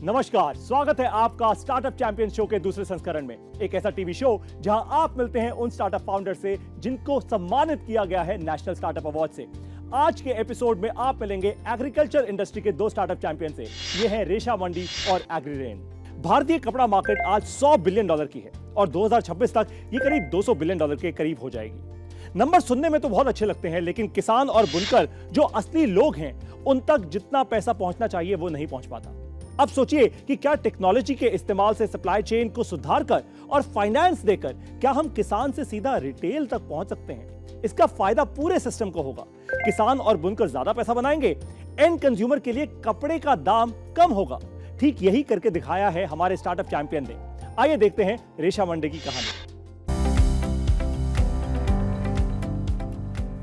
नमस्कार, स्वागत है आपका स्टार्टअप चैंपियन शो के दूसरे संस्करण में। एक ऐसा टीवी शो जहां आप मिलते हैं उन स्टार्टअप फाउंडर से जिनको सम्मानित किया गया है नेशनल स्टार्टअप अवार्ड से। आज के एपिसोड में आप मिलेंगे एग्रीकल्चर इंडस्ट्री के दो स्टार्टअप चैंपियन से। ये हैं रेशा मंडी और एग्रीरेन। भारतीय कपड़ा मार्केट आज $100 बिलियन की है और 2026 तक ये करीब $200 बिलियन के करीब हो जाएगी। नंबर सुनने में तो बहुत अच्छे लगते हैं, लेकिन किसान और बुनकर जो असली लोग हैं उन तक जितना पैसा पहुंचना चाहिए वो नहीं पहुंच पाता। अब सोचिए कि क्या टेक्नोलॉजी के इस्तेमाल से सप्लाई चेन को सुधार कर और फाइनेंस देकर क्या हम किसान से सीधा रिटेल तक पहुंच सकते हैं। इसका फायदा पूरे सिस्टम को होगा। किसान और बुनकर ज्यादा पैसा बनाएंगे, एंड कंज्यूमर के लिए कपड़े का दाम कम होगा। ठीक यही करके दिखाया है हमारे स्टार्टअप चैंपियन ने। आइए देखते हैं रेशा मंडी की कहानी।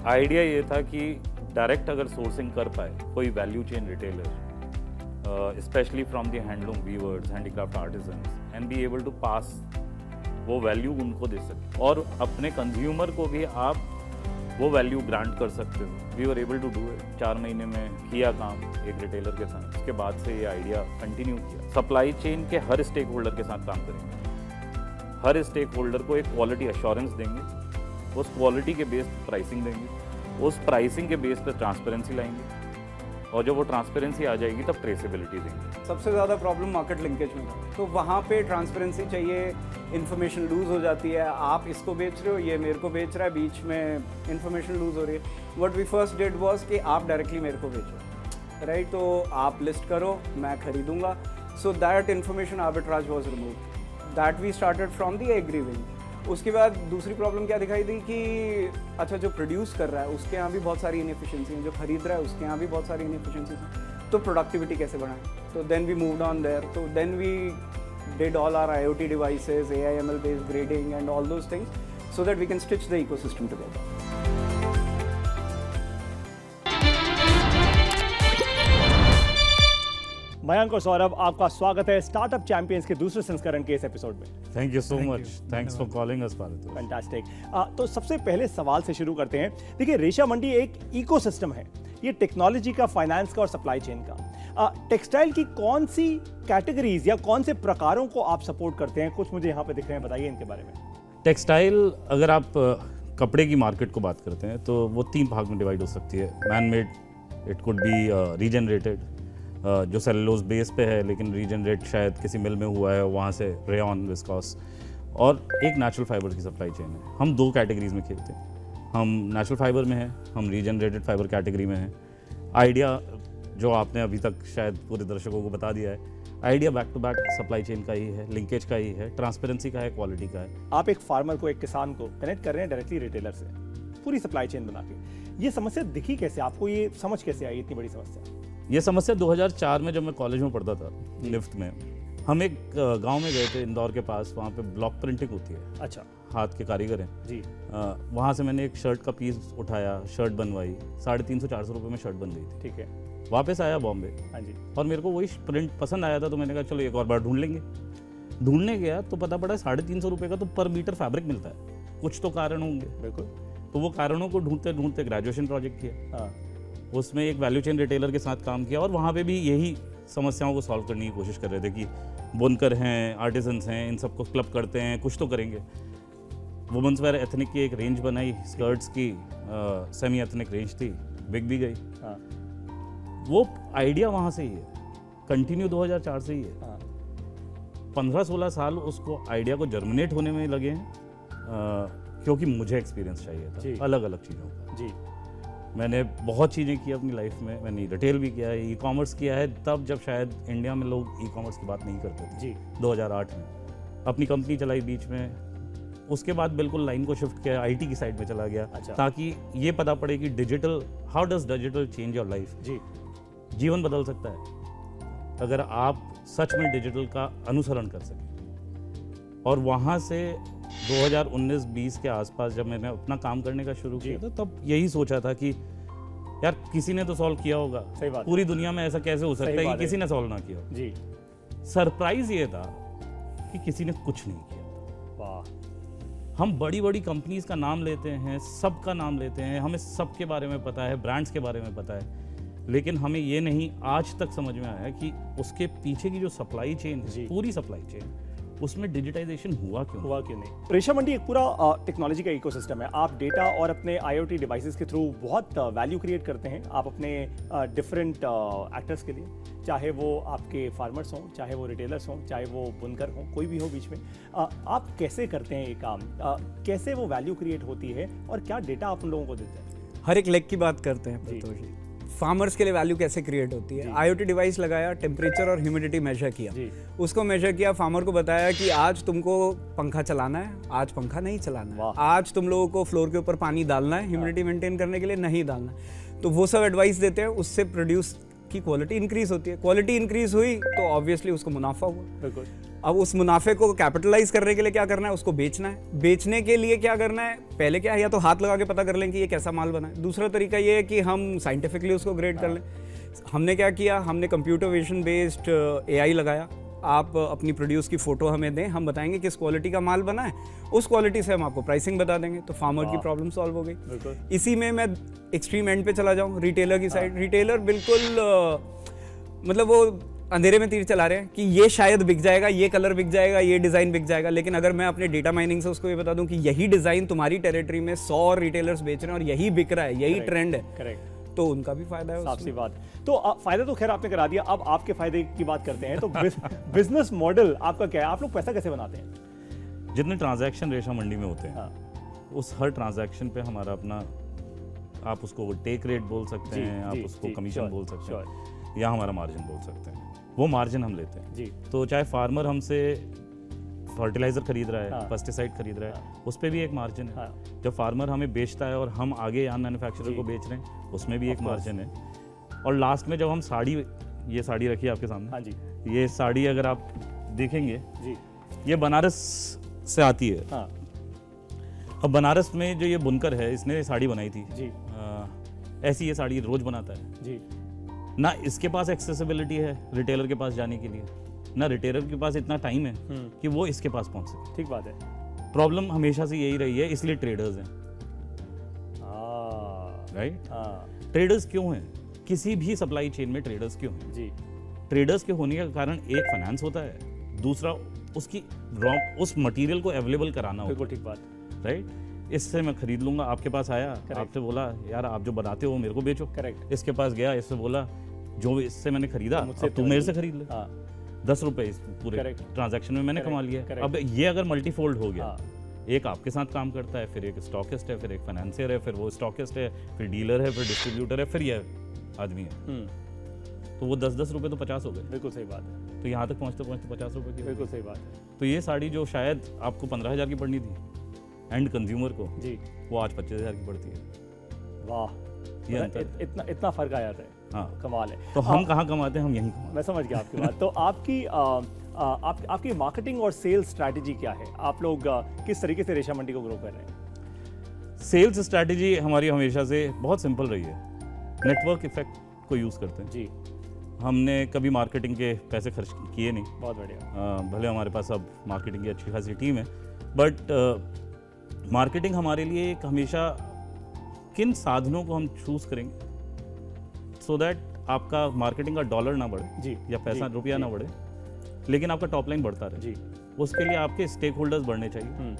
आइडिया ये था कि डायरेक्ट अगर सोर्सिंग कर पाए कोई value chain retailer, specially from the handloom weavers, handicraft artisans, and be able to pass वो वैल्यू उनको दे सके और अपने कंज्यूमर को भी आप वो वैल्यू ग्रांट कर सकते हो। We were able to do it. 4 महीने में किया काम एक रिटेलर के साथ। उसके बाद से ये आइडिया कंटिन्यू किया। सप्लाई चेन के हर स्टेक होल्डर के साथ काम करेंगे। हर स्टेक होल्डर को एक क्वालिटी एश्योरेंस देंगे। उस क्वालिटी के बेस पर प्राइसिंग देंगे। उस प्राइसिंग के बेस पर ट्रांसपेरेंसी लाएंगे और जब वो ट्रांसपेरेंसी आ जाएगी तब ट्रेसेबिलिटी देंगे। सबसे ज़्यादा प्रॉब्लम मार्केट लिंकेज में, तो वहाँ पे ट्रांसपेरेंसी चाहिए। इन्फॉर्मेशन लूज़ हो जाती है। आप इसको बेच रहे हो, ये मेरे को बेच रहा है, बीच में इन्फॉर्मेशन लूज़ हो रही है। What we first did was कि आप डायरेक्टली मेरे को बेचो, राइट? तो आप लिस्ट करो, मैं खरीदूंगा। So that information arbitrage was removed. That we started from the agri wing. उसके बाद दूसरी प्रॉब्लम क्या दिखाई दी कि अच्छा, जो प्रोड्यूस कर रहा है उसके यहाँ भी बहुत सारी इनएफिशिएंसी हैं, जो खरीद रहा है उसके यहाँ भी बहुत सारी इनएफिशिएंसी हैं। तो प्रोडक्टिविटी कैसे बढ़ाएं? तो then we moved on there. तो then we did all our IoT devices, AI/ML based grading and all those things so that we can stitch the ecosystem together. Mayank और सौरभ, आपका स्वागत है स्टार्टअप चैंपियंस के दूसरे संस्करण के इस एपिसोड में। Thank you so much. Thanks for calling us Bharat. Fantastic. तो सबसे पहले सवाल से शुरू करते हैं। देखिए, रेशा मंडी एक इकोसिस्टम है। ये टेक्नोलॉजी का, फाइनेंस का और सप्लाई चेन का। टेक्सटाइल की कौन सी कैटेगरीज या कौन से प्रकारों को आप सपोर्ट करते हैं? कुछ मुझे यहाँ पे दिख रहे हैं, बताइए इनके बारे में। टेक्सटाइल, अगर आप कपड़े की मार्केट को बात करते हैं तो वो 3 भाग में डिवाइड हो सकती है। Man made, it could be regenerated, जो सेलुलोज बेस पे है लेकिन रीजनरेट शायद किसी मिल में हुआ है, वहाँ से रेयॉन, विस्कॉस, और एक नेचुरल फाइबर की सप्लाई चेन है। हम 2 कैटेगरीज में खेलते हैं। हम नेचुरल फाइबर में हैं, हम रीजनरेटेड फाइबर कैटेगरी में हैं। आइडिया जो आपने अभी तक शायद पूरे दर्शकों को बता दिया है, idea back to back supply chain का ही है, लिंकेज का ही है, ट्रांसपेरेंसी का है, क्वालिटी का है। आप एक फार्मर को, एक किसान को कनेक्ट कर रहे हैं डायरेक्टली रिटेलर से, पूरी सप्लाई चेन बना के। ये समस्या दिखी कैसे आपको? ये समझ कैसे आई इतनी बड़ी समस्या? ये समस्या 2004 में जब मैं कॉलेज में पढ़ता था, लिफ्ट में हम एक गांव में गए थे इंदौर के पास। वहाँ पे ब्लॉक प्रिंटिंग होती है। अच्छा। हाथ के कारीगर हैं जी। वहाँ से मैंने एक शर्ट का पीस उठाया, शर्ट बनवाई। 350-400 रुपये में शर्ट बन गई थी। ठीक है। वापस आया बॉम्बे। हाँ जी। और मेरे को वही प्रिंट पसंद आया था, तो मैंने कहा चलो एक और बार ढूंढ लेंगे। ढूंढने गया तो पता पड़ा 350 रुपये का तो पर मीटर फैब्रिक मिलता है। कुछ तो कारण होंगे। बिल्कुल। तो वो कारणों को ढूंढते ढूंढते ग्रेजुएशन प्रोजेक्ट किया। हाँ। उसमें एक वैल्यू चेन रिटेलर के साथ काम किया और वहाँ पे भी यही समस्याओं को सॉल्व करने की कोशिश कर रहे थे कि बुनकर हैं, आर्टिजन्स हैं, इन सबको क्लब करते हैं, कुछ तो करेंगे। वुमेंस वेयर एथनिक की एक रेंज बनाई, स्कर्ट्स की सेमी एथनिक रेंज थी, बिक भी गई। हाँ। वो आइडिया वहाँ से ही है, कंटिन्यू 2004 से ही है। हाँ। 15-16 साल उसको आइडिया को जर्मिनेट होने में लगे हैं, क्योंकि मुझे एक्सपीरियंस चाहिए था अलग अलग चीज़ों का। जी। मैंने बहुत चीज़ें की अपनी लाइफ में। मैंने रिटेल भी किया है, ई कॉमर्स किया है, तब जब शायद इंडिया में लोग ई कॉमर्स की बात नहीं करते थे। जी। 2008 में अपनी कंपनी चलाई बीच में। उसके बाद बिल्कुल लाइन को शिफ्ट किया, IT की साइड में चला गया। अच्छा। ताकि ये पता पड़े कि digital, how does digital change your life. जी। जीवन बदल सकता है अगर आप सच में डिजिटल का अनुसरण कर सकें। और वहाँ से 2019-20 के आसपास जब मैंने अपना काम करने का शुरू किया था, तब यही सोचा था कि यार किसी ने तो सॉल्व किया होगा। सही बात। पूरी दुनिया में ऐसा कैसे हो सकता है कि किसी ने सॉल्व ना किया हो। जी। सरप्राइज ये था कि किसी ने कुछ नहीं किया। वाह। हम बड़ी बड़ी कंपनीज का नाम लेते हैं, सबका नाम लेते हैं, हमें सबके बारे में पता है, ब्रांड्स के बारे में पता है, लेकिन हमें ये नहीं आज तक समझ में आया कि उसके पीछे की जो सप्लाई चेन है, पूरी सप्लाई चेन, उसमें डिजिटाइजेशन हुआ क्यों नहीं। रेशा मंडी एक पूरा टेक्नोलॉजी का इकोसिस्टम है। आप डेटा और अपने IoT डिवाइसेस के थ्रू बहुत वैल्यू क्रिएट करते हैं आप अपने डिफरेंट एक्टर्स के लिए, चाहे वो आपके फार्मर्स हों, चाहे वो रिटेलर्स हों, चाहे वो बुनकर हों, कोई भी हो बीच में। आप कैसे करते हैं ये काम, कैसे वो वैल्यू क्रिएट होती है और क्या डेटा आप उन लोगों को देते हैं? हर एक लेग की बात करते हैं। फार्मर्स के लिए वैल्यू कैसे क्रिएट होती है? IoT डिवाइस लगाया, टेम्परेचर और ह्यूमिडिटी मेजर किया, उसको मेजर किया, फार्मर को बताया कि आज तुमको पंखा चलाना है, आज पंखा नहीं चलाना है, आज तुम लोगों को फ्लोर के ऊपर पानी डालना है ह्यूमिडिटी मेंटेन करने के लिए, नहीं डालना है। तो वो सब एडवाइस देते हैं, उससे प्रोड्यूस की क्वालिटी इंक्रीज होती है। क्वालिटी इंक्रीज हुई तो ऑब्वियसली उसको मुनाफा हुआ। अब उस मुनाफे को कैपिटलाइज करने के लिए क्या करना है? उसको बेचना है। बेचने के लिए क्या करना है? पहले क्या है, या तो हाथ लगा के पता कर लें कि ये कैसा माल बना है। दूसरा तरीका ये है कि हम साइंटिफिकली उसको ग्रेड कर लें। हमने क्या किया, हमने कंप्यूटर विजन बेस्ड AI लगाया। आप अपनी प्रोड्यूस की फोटो हमें दें, हम बताएंगे किस क्वालिटी का माल बना है, उस क्वालिटी से हम आपको प्राइसिंग बता देंगे। तो फार्मर की प्रॉब्लम सॉल्व हो गई। इसी में मैं एक्सट्रीम एंड पे चला जाऊँ, रिटेलर की साइड। रिटेलर बिल्कुल मतलब वो अंधेरे में तीर चला रहे हैं कि ये शायद बिक जाएगा, ये कलर बिक जाएगा, ये डिज़ाइन बिक जाएगा। लेकिन अगर मैं अपने डेटा माइनिंग से उसको ये बता दूं कि यही डिज़ाइन तुम्हारी टेरिटरी में 100 रिटेलर्स बेच रहे हैं और यही बिक रहा है, यही ट्रेंड है, करेक्ट, तो उनका भी फायदा है। साफ सी बात। तो फायदा तो खैर आपने करा दिया, अब आपके फायदे की बात करते हैं। तो बिजनेस मॉडल आपका क्या है? आप लोग पैसा कैसे बनाते हैं? जितने ट्रांजैक्शन रेशा मंडी में होते हैं, उस हर ट्रांजैक्शन पे हमारा अपना, आप उसको टेक रेट बोल सकते हैं, आप उसको कमीशन बोल सकते हैं, या हमारा मार्जिन बोल सकते हैं। वो मार्जिन हम लेते हैं जी। तो चाहे फार्मर हमसे फर्टिलाइजर खरीद रहा है, पेस्टिसाइड खरीद रहा है, उस पर भी एक मार्जिन है। जब फार्मर हमें बेचता है और हम आगे यहाँ मैन्युफैक्चरर को बेच रहे हैं, उसमें भी एक मार्जिन है। और लास्ट में जब हम साड़ी, ये साड़ी रखी है आपके सामने, हाँ जी, ये साड़ी अगर आप देखेंगे जी, ये बनारस से आती है। हाँ। अब बनारस में जो ये बुनकर है, इसने साड़ी बनाई थी जी, ऐसी ये साड़ी रोज बनाता है जी। ना इसके पास एक्सेसिबिलिटी है रिटेलर के पास जाने के लिए, ना रिटेलर के पास इतना टाइम है कि वो इसके पास पहुंच सके। ठीक बात है। प्रॉब्लम हमेशा से यही रही है, इसलिए ट्रेडर्स हैं। राइट। ट्रेडर्स क्यों हैं? किसी भी सप्लाई चेन में ट्रेडर्स क्यों हैं जी? ट्रेडर्स के होने का कारण एक फाइनेंस होता है, दूसरा उसकी उस मटेरियल को अवेलेबल कराना होता है। ठीक बात। राइट। इससे मैं खरीद लूंगा, आपके पास आया, आपसे बोला यार आप जो बनाते हो मेरे को बेचो। करेक्ट। इसके पास गया, इससे बोला जो इससे मैंने खरीदा अब तू मेरे से खरीद ले। 10 रुपए इस पूरे ट्रांजैक्शन में मैंने कमा लिया। अब ये अगर मल्टीफोल्ड हो गया, एक आपके साथ काम करता है, फिर एक स्टॉकिस्ट है, फिर एक फाइनेंसियर है, फिर वो स्टॉकिस्ट है, फिर डीलर है, फिर डिस्ट्रीब्यूटर है, फिर ये आदमी है, तो वो 10-10 रुपए तो 50 हो गए। बिल्कुल सही बात है। तो यहाँ तक पहुँचते पहुँचते 50 रुपए की। बिल्कुल सही बात है। तो ये साड़ी जो शायद आपको 15,000 की पड़नी थी एंड कंज्यूमर को जी, वो आज 25,000 की पड़ती है। वाह, ये इतना फर्क आ जाता है। हाँ, कमाल है। तो हम कहाँ कमाते हैं? हम यहीं कमाते हैं। मैं समझ गया आपकी बात। तो आपकी मार्केटिंग और सेल्स स्ट्रैटेजी क्या है? आप लोग किस तरीके से रेशा मंडी को ग्रो कर रहे हैं? सेल्स स्ट्रैटेजी हमारी हमेशा से बहुत सिंपल रही है। नेटवर्क इफेक्ट को यूज़ करते हैं जी। हमने कभी मार्केटिंग के पैसे खर्च किए नहीं। बहुत बढ़िया। भले हमारे पास अब मार्केटिंग की अच्छी खासी टीम है, बट मार्केटिंग हमारे लिए एक हमेशा किन साधनों को हम चूज़ करेंगे सो दैट आपका मार्केटिंग का डॉलर ना बढ़े जी, या पैसा रुपया ना बढ़े, लेकिन आपका टॉप लाइन बढ़ता रहे जी। उसके लिए आपके स्टेक होल्डर्स बढ़ने चाहिए।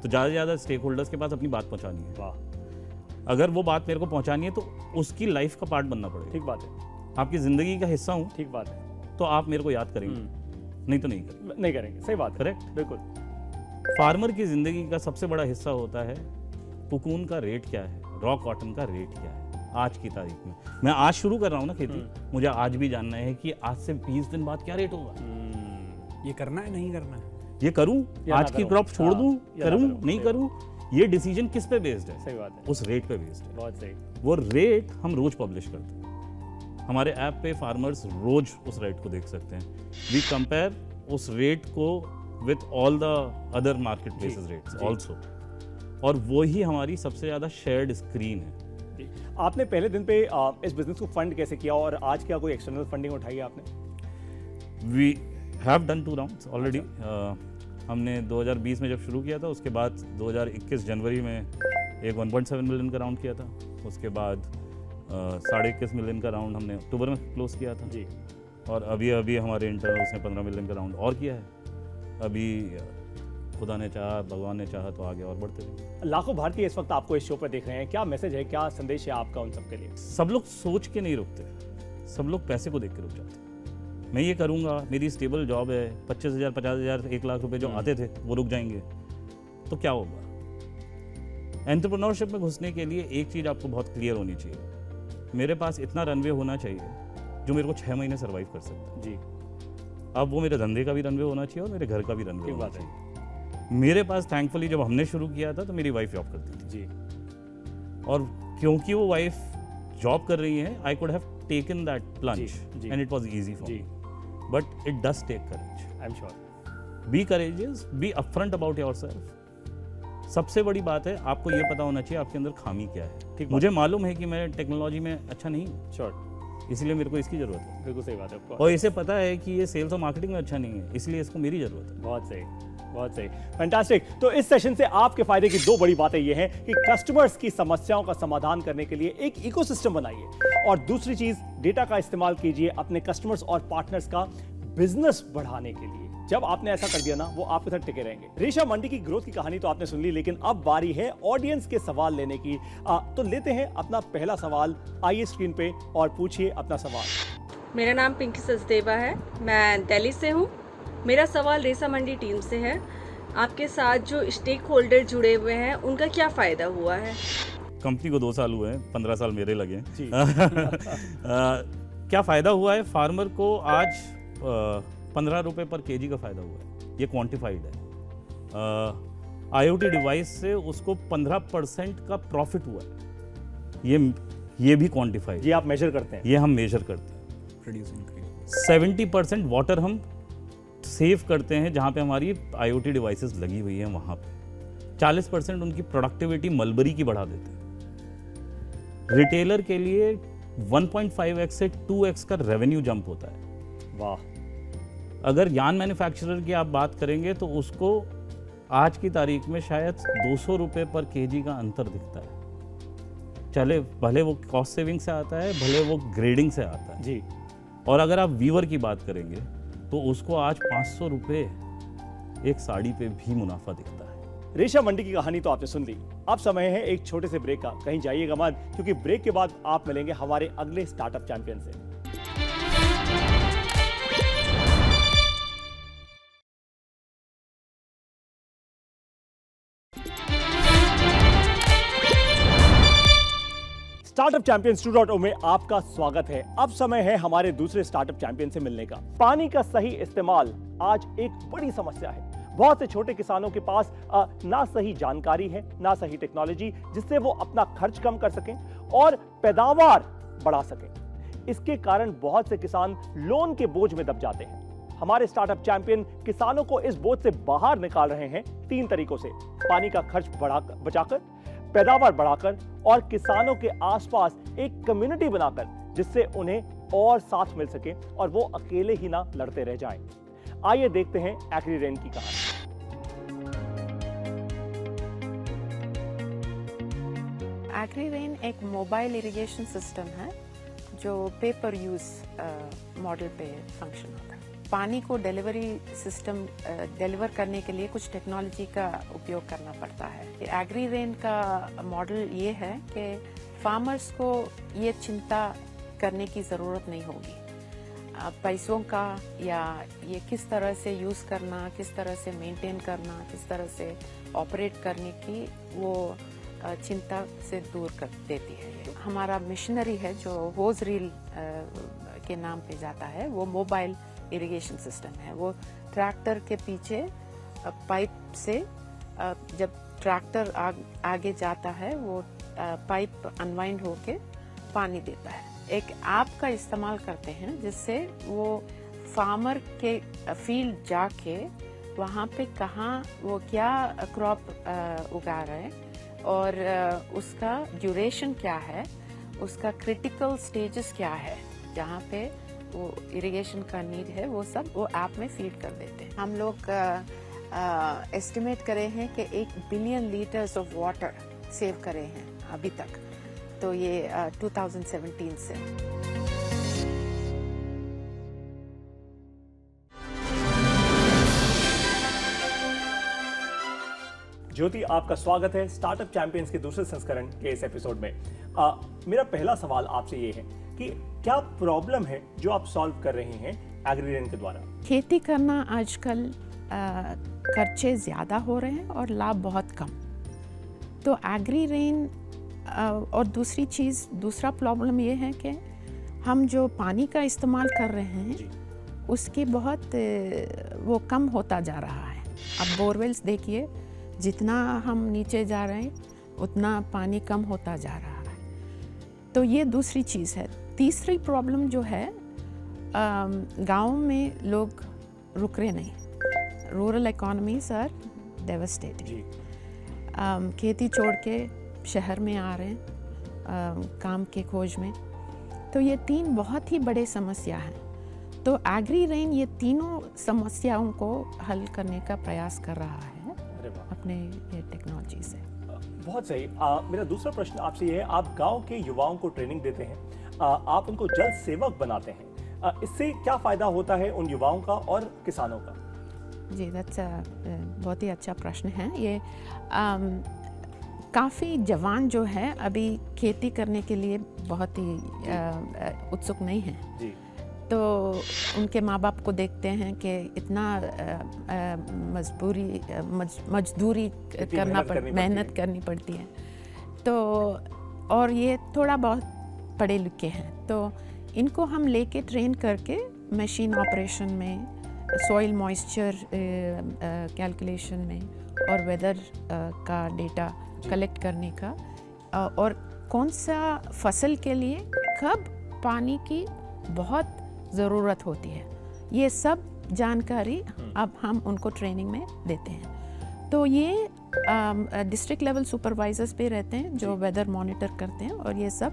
तो ज़्यादा से ज़्यादा स्टेक होल्डर्स के पास अपनी बात पहुँचानी है। वाह। अगर वो बात मेरे को पहुँचानी है तो उसकी लाइफ का पार्ट बनना पड़ेगा। ठीक बात है। आपकी ज़िंदगी का हिस्सा हूँ। ठीक बात है। तो आप मेरे को याद करेंगे, नहीं तो नहीं करेंगे। सही बात। करेक्ट। बिल्कुल। फार्मर की ज़िंदगी का सबसे बड़ा हिस्सा होता है कोकून का रेट क्या है, रॉ कॉटन का रेट क्या है आज की तारीख में। मैं आज शुरू कर रहा हूँ ना खेती, मुझे आज भी जानना है कि आज से 20 दिन बाद क्या रेट होगा। ये करना है नहीं करना है, ये करूँ, आज की क्रॉप छोड़ दूँ, करूँ नहीं करूँ, ये डिसीजन किस पे बेस्ड है? सही बात है। उस रेट पे बेस्ड है। बहुत सही। वो रेट हम रोज पब्लिश करते हैं हमारे ऐप पे। फार्मर्स रोज उस रेट को देख सकते हैं। वी कंपेयर उस रेट को with all the other market places rates also, और वो ही हमारी सबसे ज़्यादा शेयर्ड स्क्रीन है। आपने पहले दिन पे इस बिजनेस को फंड कैसे किया और आज क्या कोई एक्सटर्नल फंडिंग उठाई है आपने? We have done 2 rounds already. हमने 2020 में जब शुरू किया था, उसके बाद 2021 जनवरी में एक 1.7 मिलियन का राउंड किया था। उसके बाद 21.5 मिलियन का राउंड हमने अक्टूबर में क्लोज किया था जी। और अभी हमारे इंटरनल उसने 15 मिलियन का राउंड और किया है। अभी खुदा ने चाहा, भगवान ने चाहा तो आगे और बढ़ते रहेंगे। लाखों भारतीय इस वक्त आपको इस शो पर देख रहे हैं, क्या मैसेज है, क्या संदेश है आपका उन सबके लिए? सब लोग सोच के नहीं रुकते, सब लोग पैसे को देख के रुक जाते। मैं ये करूँगा, मेरी स्टेबल जॉब है, 25,000, 50,000, 1 लाख रुपए जो आते थे वो रुक जाएंगे तो क्या होगा? एंटरप्रेन्योरशिप में घुसने के लिए एक चीज़ आपको बहुत क्लियर होनी चाहिए, मेरे पास इतना रनवे होना चाहिए जो मेरे को 6 महीने सर्वाइव कर सकता है। जी। अब वो मेरे धंधे का भी रनवे होना चाहिए और मेरे घर का भी रनवे होना चाहिए। मेरे पास थैंकफुली जब हमने शुरू किया था तो मेरी वाइफ जॉब करती थी जी, और क्योंकि वो वाइफ जॉब कर रही है, I could have taken that plunge and it was easy for me, but it does take courage. I am sure. Be courageous, be upfront about yourself. सबसे बड़ी बात है, आपको ये पता होना चाहिए आपके अंदर खामी क्या है। ठीक, मुझे मालूम है कि मैं टेक्नोलॉजी में अच्छा नहीं हूँ, श्योर, इसलिए मेरे को इसकी जरूरत है। बिल्कुल सही बात है। और इसे पता है कि ये सेल्स और मार्केटिंग में अच्छा नहीं है, इसलिए इसको मेरी जरूरत है। बहुत सही, बहुत सही, फैंटास्टिक। तो इस सेशन से आपके फायदे की 2 बड़ी बातें ये हैं कि कस्टमर्स की समस्याओं का समाधान करने के लिए एक इकोसिस्टम बनाइए और दूसरी चीज, डेटा का इस्तेमाल कीजिए अपने कस्टमर्स और पार्टनर्स का बिजनेस बढ़ाने के लिए। जब आपने ऐसा कर दिया ना, वो आपके साथ टिके रहेंगे। रेशा मंडी की ग्रोथ की कहानी तो आपने सुन ली, लेकिन अब बारी है ऑडियंस के सवाल लेने की। तो लेते हैं अपना पहला सवाल, आइए स्क्रीन पे और पूछिए अपना सवाल। मेरा नाम पिंकी सचदेवा है, मैं दिल्ली से हूँ। मेरा सवाल रेशा मंडी टीम से है, आपके साथ जो स्टेक होल्डर जुड़े हुए हैं उनका क्या फ़ायदा हुआ है? कंपनी को 2 साल हुए हैं, 15 साल मेरे लगे हैं। क्या फ़ायदा हुआ है? फार्मर को आज 15 रुपये पर केजी का फ़ायदा हुआ है, ये क्वांटिफाइड है। IoT डिवाइस से उसको 15% का प्रॉफिट हुआ है, ये भी क्वांटिफाइड। ये आप मेजर करते हैं? ये हम मेजर करते हैं। 70% वाटर हम सेव करते हैं जहाँ पे हमारी IoT डिवाइसेस लगी हुई हैं, वहाँ पे 40% उनकी प्रोडक्टिविटी मलबरी की बढ़ा देते हैं। रिटेलर के लिए 1.5x से 2x का रेवेन्यू जंप होता है। वाह। अगर यान मैन्युफैक्चरर की आप बात करेंगे तो उसको आज की तारीख में शायद 200 रुपये पर केजी का अंतर दिखता है। चले भले वो कॉस्ट सेविंग से आता है, भले वो ग्रेडिंग से आता है जी। और अगर आप वीवर की बात करेंगे तो उसको आज 500 रुपये एक साड़ी पे भी मुनाफा दिखता है। रेशा मंडी की कहानी तो आपने सुन ली, अब समय है एक छोटे से ब्रेक का। कहीं जाइएगा मत, क्योंकि ब्रेक के बाद आप मिलेंगे हमारे अगले स्टार्टअप चैंपियन से। स्टार्टअप चैंपियंस 2.0 में आपका स्वागत है। अब समय है हमारे दूसरे स्टार्टअप चैंपियन से मिलने का। पानी का सही इस्तेमाल आज एक बड़ी समस्या है। बहुत से छोटे किसानों के पास ना सही जानकारी है, ना सही टेक्नोलॉजी, जिससे वो अपना खर्च कम कर सकें और पैदावार बढ़ा सकें। इसके कारण बहुत से किसान लोन के बोझ में दब जाते हैं। हमारे स्टार्टअप चैंपियन किसानों को इस बोझ से बाहर निकाल रहे हैं 3 तरीकों से: पानी का खर्च बचाकर, पैदावार बढ़ाकर और किसानों के आसपास एक कम्युनिटी बनाकर, जिससे उन्हें और साथ मिल सके और वो अकेले ही ना लड़ते रह जाएं। आइए देखते हैं एग्रीरेन की कहानी। एग्रीरेन एक मोबाइल इरिगेशन सिस्टम है जो पेपर यूज मॉडल पे फंक्शन होता है। पानी को डिलीवर करने के लिए कुछ टेक्नोलॉजी का उपयोग करना पड़ता है। एग्रीरेन का मॉडल ये है कि फार्मर्स को ये चिंता करने की ज़रूरत नहीं होगी पैसों का, या ये किस तरह से यूज़ करना, किस तरह से मेंटेन करना, किस तरह से ऑपरेट करने की वो चिंता से दूर कर देती है। हमारा मिशनरी है जो होज रील के नाम पे जाता है, वो मोबाइल इरिगेशन सिस्टम है। वो ट्रैक्टर के पीछे पाइप से जब ट्रैक्टर आगे जाता है वो पाइप अनवाइंड होके पानी देता है। एक ऐप का इस्तेमाल करते हैं जिससे वो फार्मर के फील्ड जाके वहाँ पे कहाँ वो क्या क्रॉप उगा रहे हैं और उसका ड्यूरेशन क्या है, उसका क्रिटिकल स्टेजेस क्या है, जहाँ पे वो इरिगेशन का नीड है, वो सब वो ऐप में फीड कर देते हैं। हम लोग एस्टिमेट करे हैं कि 1 billion litres of water save करे हैं अभी तक। तो ये 2017 से। ज्योति, आपका स्वागत है स्टार्टअप चैंपियंस के दूसरे संस्करण के इस एपिसोड में। मेरा पहला सवाल आपसे ये है कि क्या प्रॉब्लम है जो आप सॉल्व कर रहे हैं एग्रीरेन के द्वारा? खेती करना आजकल खर्चे ज़्यादा हो रहे हैं और लाभ बहुत कम। तो एग्रीरेन और दूसरा प्रॉब्लम ये है कि हम जो पानी का इस्तेमाल कर रहे हैं उसकी बहुत वो कम होता जा रहा है। अब बोरवेल्स देखिए, जितना हम नीचे जा रहे हैं उतना पानी कम होता जा रहा है। तो ये दूसरी चीज़ है। तीसरी प्रॉब्लम जो है, गांव में लोग रुक रहे नहीं। Rural economies are devastating. खेती छोड़ के शहर में आ रहे हैं काम के खोज में। तो ये 3 बहुत ही बड़े समस्या हैं। तो एग्रीरेन ये तीनों समस्याओं को हल करने का प्रयास कर रहा है अपने ये टेक्नोलॉजी से। बहुत सही। मेरा दूसरा प्रश्न आपसे ये है, आप गांव के युवाओं को ट्रेनिंग देते हैं, आप उनको जल सेवक बनाते हैं, इससे क्या फ़ायदा होता है उन युवाओं का और किसानों का? जी, बहुत ही अच्छा प्रश्न है ये। काफ़ी जवान जो है अभी खेती करने के लिए बहुत ही उत्सुक नहीं हैं। जी। तो उनके माँ बाप को देखते हैं कि इतना मजदूरी मेहनत करनी पड़ती है। तो और ये थोड़ा बहुत पढ़े लिखे हैं, तो इनको हम लेके ट्रेन करके मशीन ऑपरेशन में, सॉइल मॉइस्चर कैलकुलेशन में और वेदर का डेटा कलेक्ट करने का, और कौन सा फसल के लिए कब पानी की बहुत ज़रूरत होती है, ये सब जानकारी अब हम उनको ट्रेनिंग में देते हैं। तो ये डिस्ट्रिक्ट लेवल सुपरवाइजर्स पे रहते हैं जो वेदर मॉनिटर करते हैं, और ये सब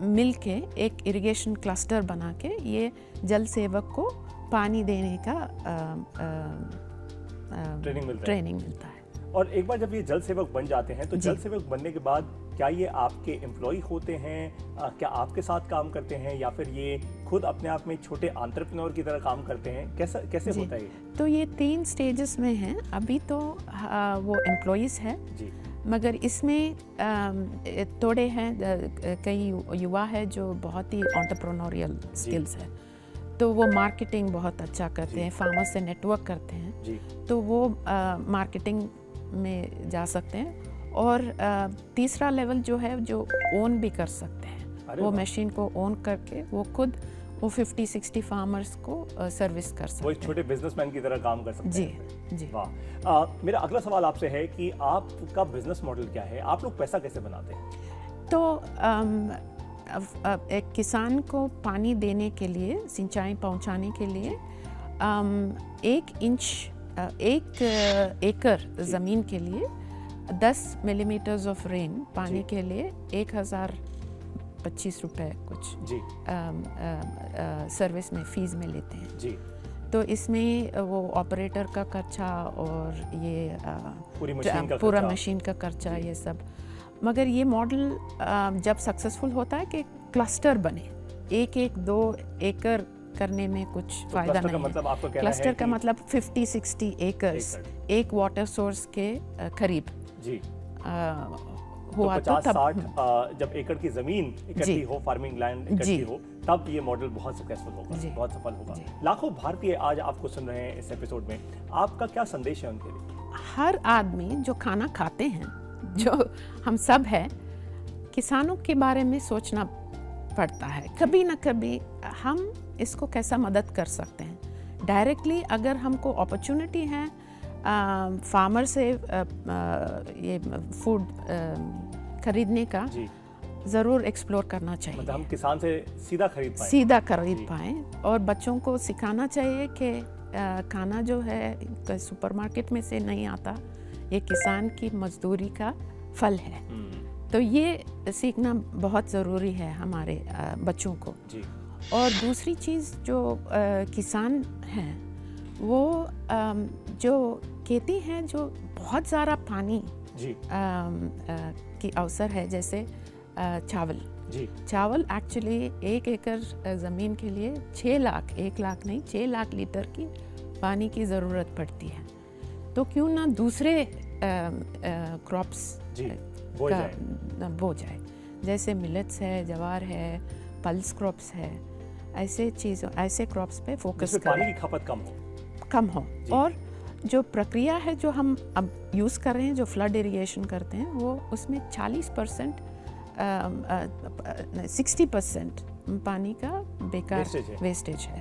मिल के एक इरिगेशन क्लस्टर बना के ये जल सेवक को पानी देने का ट्रेनिंग मिलता है। और एक बार जब ये जल सेवक बन जाते हैं तो जल सेवक बनने के बाद क्या ये आपके एम्प्लॉय होते हैं, क्या आपके साथ काम करते हैं, या फिर ये खुद अपने आप में छोटे एंटरप्रेन्योर की तरह काम करते हैं? कैसे होता है ये? तो ये 3 स्टेजेस में हैं। अभी तो वो एम्प्लॉयज़ हैं, मगर इसमें थोड़े हैं, कई युवा है जो बहुत ही एंटरप्रेन्योरियल स्किल्स है। तो वो मार्केटिंग बहुत अच्छा करते हैं, फार्मर से नेटवर्क करते हैं, तो वो मार्केटिंग में जा सकते हैं। और तीसरा लेवल जो है, जो ओन भी कर सकते हैं, वो मशीन को ओन करके वो खुद वो 50-60 फार्मर्स को सर्विस कर सकते हैं। वो एक छोटे बिजनेसमैन की तरह काम कर सकते हैं। जी, जी। वाह। मेरा अगला सवाल आपसे है कि आपका बिजनेस मॉडल क्या है? आप लोग पैसा कैसे बनाते हैं? तो एक किसान को पानी देने के लिए, सिंचाई पहुंचाने के लिए 1 एकड़ ज़मीन के लिए 10 मिलीमीटर्स ऑफ रेन पानी के लिए 1025 रुपये कुछ सर्विस में फीस में लेते हैं। जी। तो इसमें वो ऑपरेटर का खर्चा और ये पूरा मशीन का खर्चा, ये सब। मगर ये मॉडल जब सक्सेसफुल होता है कि क्लस्टर बने, 1-2 एकड़ करने में कुछ फायदा नहीं है। क्लस्टर का मतलब 50-60 एकर्स एक वाटर सोर्स के करीब जी हुआ। तो 50-60 जब एकड़ की जमीन इकट्ठी हो, फार्मिंग लैंड इकट्ठी हो, तब ये मॉडल बहुत सक्सेसफुल होगा, बहुत सफल होगा। लाखों भारतीय आज आपको सुन रहे हैं इस एपिसोड में, आपका क्या संदेश है उनके लिए? हर आदमी जो खाना खाते हैं, जो हम सब है, किसानों के बारे में सोचना पड़ता है। कभी ना कभी हम इसको कैसा मदद कर सकते हैं। डायरेक्टली अगर हमको अपॉर्चुनिटी है फार्मर से ये फूड खरीदने का, ज़रूर एक्सप्लोर करना चाहिए। मतलब हम किसान से सीधा खरीद पाएँ और बच्चों को सिखाना चाहिए कि खाना जो है सुपरमार्केट में से नहीं आता, ये किसान की मजदूरी का फल है। तो ये सीखना बहुत ज़रूरी है हमारे बच्चों को। जी। और दूसरी चीज़ जो किसान हैं, वो जो खेती है, जो बहुत ज़्यादा पानी की अवसर है, जैसे चावल जी। चावल एक्चुअली 1 एकड़ ज़मीन के लिए 6 लाख, 1 लाख नहीं 6 लाख लीटर की पानी की ज़रूरत पड़ती है। तो क्यों ना दूसरे क्रॉप्स बो जाए, जैसे मिलेट्स है, जवार है, पल्स क्रॉप्स है, ऐसे चीज़ों ऐसे क्रॉप्स पे फोकस करें, पानी की खपत कम हो। और जो प्रक्रिया है जो हम अब यूज़ कर रहे हैं, जो फ्लड इरिगेशन करते हैं, वो उसमें 40% 60% पानी का बेकार वेस्टेज है।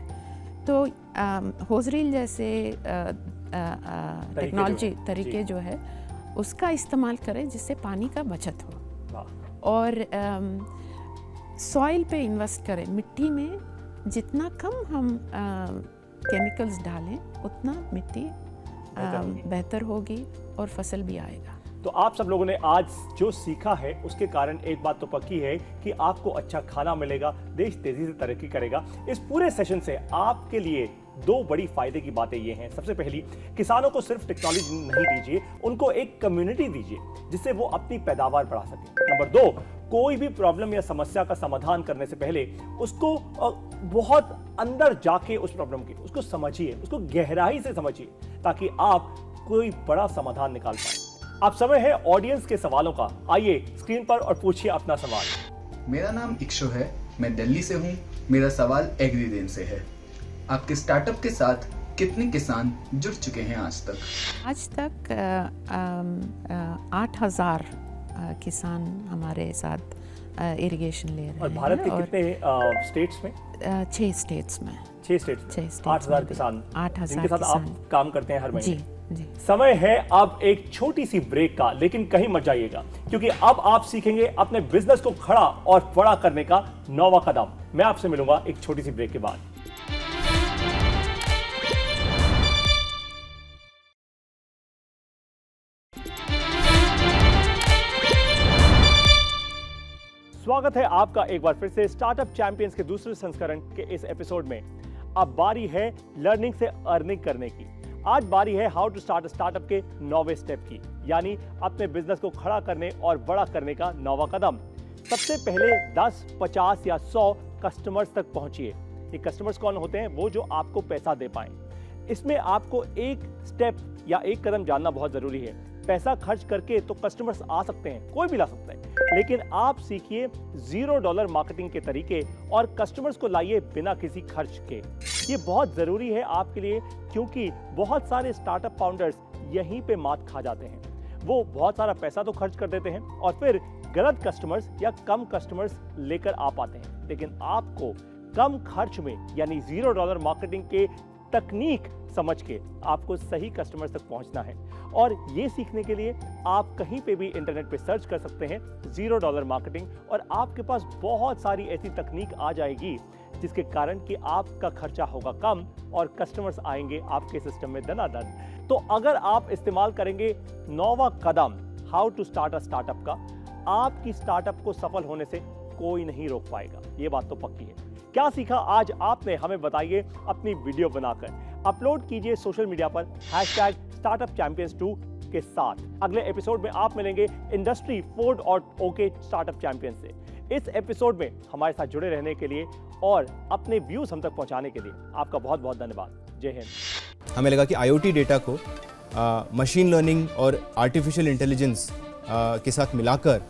तो होजरील जैसे टेक्नोलॉजी तरीके जो है उसका इस्तेमाल करें जिससे पानी का बचत हो। और सॉइल पे इन्वेस्ट करें, मिट्टी में जितना कम हम केमिकल्स डालें उतना मिट्टी बेहतर होगी और फसल भी आएगा। तो आप सब लोगों ने आज जो सीखा है उसके कारण एक बात तो पक्की है कि आपको अच्छा खाना मिलेगा, देश तेजी से तरक्की करेगा। इस पूरे सेशन से आपके लिए 2 बड़ी फायदे की बातें ये हैं। सबसे पहली, किसानों को सिर्फ टेक्नोलॉजी नहीं दीजिए, उनको एक कम्युनिटी दीजिए जिससे वो अपनी पैदावार बढ़ा सके। नंबर 2, कोई भी प्रॉब्लम या समस्या का समाधान करने से पहले उसको बहुत अंदर जाके उस प्रॉब्लम की उसको समझिए, उसको गहराई से समझिए, ताकि आप कोई बड़ा समाधान निकाल पाए। अब समय है ऑडियंस के सवालों का। आइए स्क्रीन पर और पूछिए अपना सवाल। मेरा नाम इक्षु है, मैं दिल्ली से हूँ। मेरा सवाल एग्रीरेन से है। आपके स्टार्टअप के साथ कितने किसान जुड़ चुके हैं आज तक? आज तक 8000 किसान हमारे साथ इरिगेशन ले रहे हैं। और भारत के कितने स्टेट्स में? 6 स्टेट्स में। 6 स्टेट्स में 8000 किसान, 8000 जिनके साथ आप काम करते हैं हर महीने। जी। समय है अब एक छोटी सी ब्रेक का, लेकिन कहीं मत जाइएगा, क्योंकि अब आप सीखेंगे अपने बिजनेस को खड़ा और बड़ा करने का 9वां कदम। मैं आपसे मिलूंगा एक छोटी सी ब्रेक के बाद। स्वागत है आपका एक बार फिर से स्टार्टअप चैंपियंस के दूसरे संस्करण के इस एपिसोड में। अब बारी है लर्निंग से अर्निंग करने की। आज बारी है हाउ टू स्टार्ट स्टार्टअप के 9वें स्टेप की, यानी अपने बिजनेस को खड़ा करने और बड़ा करने का 9वां कदम। सबसे पहले 10, 50 या 100 कस्टमर्स तक पहुंचिए। ये कस्टमर्स कौन होते हैं? वो जो आपको पैसा दे पाएं। इसमें आपको एक स्टेप या एक कदम जानना बहुत जरूरी है। पैसा खर्च करके तो कस्टमर्स आ सकते हैं, कोई भी ला सकता है, लेकिन आप सीखिए $0 मार्केटिंग के तरीके और कस्टमर्स को लाइए बिना किसी खर्च के। ये बहुत जरूरी है आपके लिए, क्योंकि बहुत सारे स्टार्टअप फाउंडर्स यहीं पे मात खा जाते हैं। वो बहुत सारा पैसा तो खर्च कर देते हैं और फिर गलत कस्टमर्स या कम कस्टमर्स लेकर आ पाते हैं। लेकिन आपको कम खर्च में यानी $0 मार्केटिंग के तकनीक समझ के आपको सही कस्टमर्स तक पहुंचना है। और ये सीखने के लिए आप कहीं पे भी इंटरनेट पे सर्च कर सकते हैं $0 मार्केटिंग, और आपके पास बहुत सारी ऐसी तकनीक आ जाएगी जिसके कारण कि आपका खर्चा होगा कम और कस्टमर्स आएंगे आपके सिस्टम में दनादन। तो अगर आप इस्तेमाल करेंगे 9वां कदम how to start a startup का, आपकी स्टार्टअप को सफल होने से कोई नहीं रोक पाएगा। ये बात तो पक्की है। क्या सीखा आज आपने, हमें बताइए अपनी वीडियो बनाकर। अपलोड कीजिए सोशल मीडिया पर #StartupChampions2 के साथ। अगले एपिसोड में आप मिलेंगे इंडस्ट्री 4.0 स्टार्टअप चैंपियन से। इस एपिसोड में हमारे साथ जुड़े रहने के लिए और अपने व्यूज हम तक पहुंचाने के लिए आपका बहुत बहुत धन्यवाद। जय हिंद। हमें लगा कि IoT डेटा को मशीन लर्निंग और आर्टिफिशियल इंटेलिजेंस के साथ मिलाकर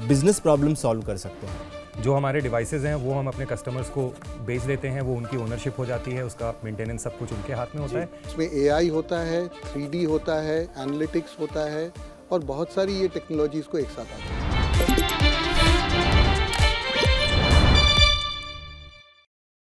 बिजनेस प्रॉब्लम सॉल्व कर सकते हैं। जो हमारे डिवाइसेज हैं वो हम अपने कस्टमर्स को बेच देते हैं, वो उनकी ओनरशिप हो जाती है, उसका मेंटेनेंस सब कुछ उनके हाथ में होता है। इसमें AI होता है, 3D होता है, एनालिटिक्स होता है और बहुत सारी ये टेक्नोलॉजीज को एक साथ आती है।